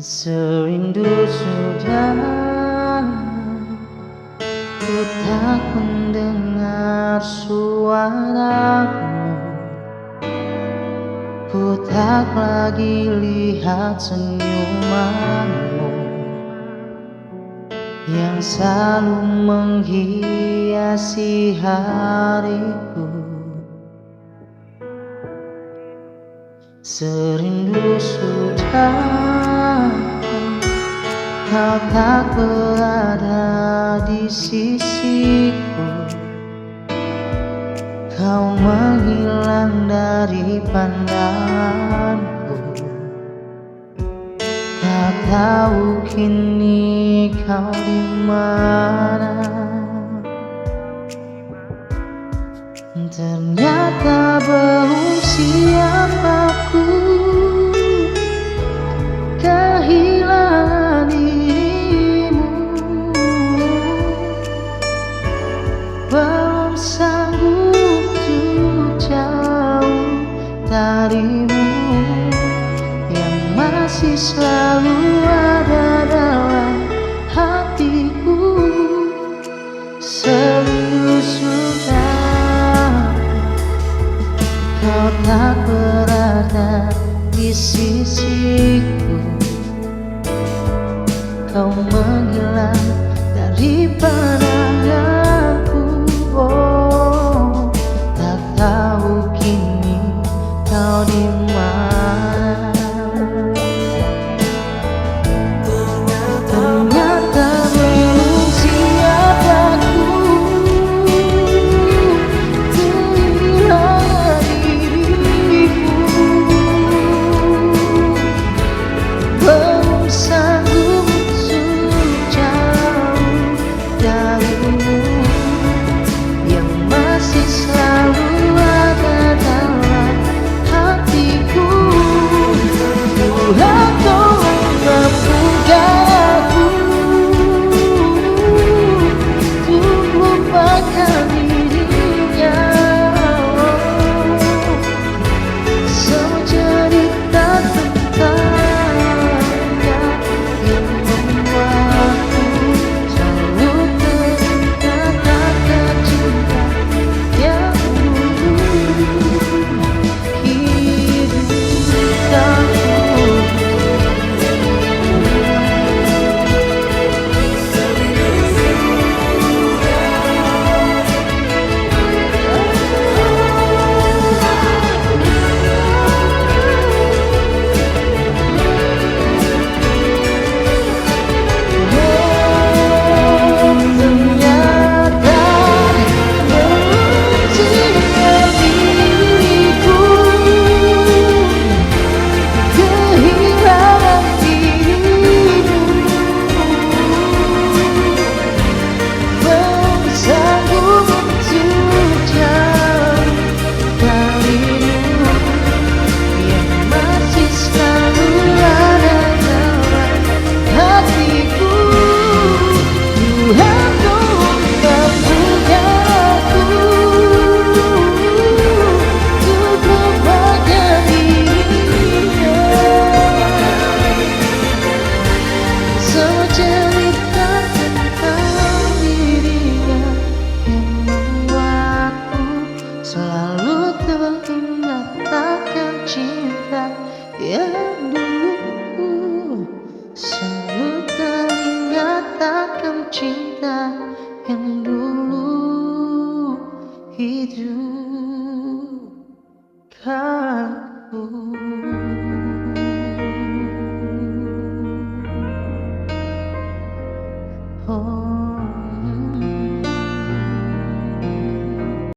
Serindu sudah ku tak mendengar suaramu, ku tak lagi lihat senyumanmu yang selalu menghiasi hariku. Serindu sudah kau tak berada di sisiku, kau menghilang dari pandanganku. Tak tahu kini kau di mana. Ternyata belum siap aku kehilangan dirimu, belum sanggup untuk jauh darimu yang masih selalu ada dalam hatiku. Serindu sudah kau tak berada di sisiku, kau menghilang dari pandanganku. Oh, tak tahu kini kau di mana. Ternyata belum siap aku kehilangan dirimu, belum sanggup untuk jauh darimu yang masih selalu ada dalam hatiku. Tuhan tolong mampukan aku untuk lupakan dirinya. Semua cerita tentangnya yang membuatku selalu teringat akan cinta yang dulu hidup kamu. Selalu teringat akan cinta yang dulu, selalu teringat akan cinta yang dulu hidupkanku.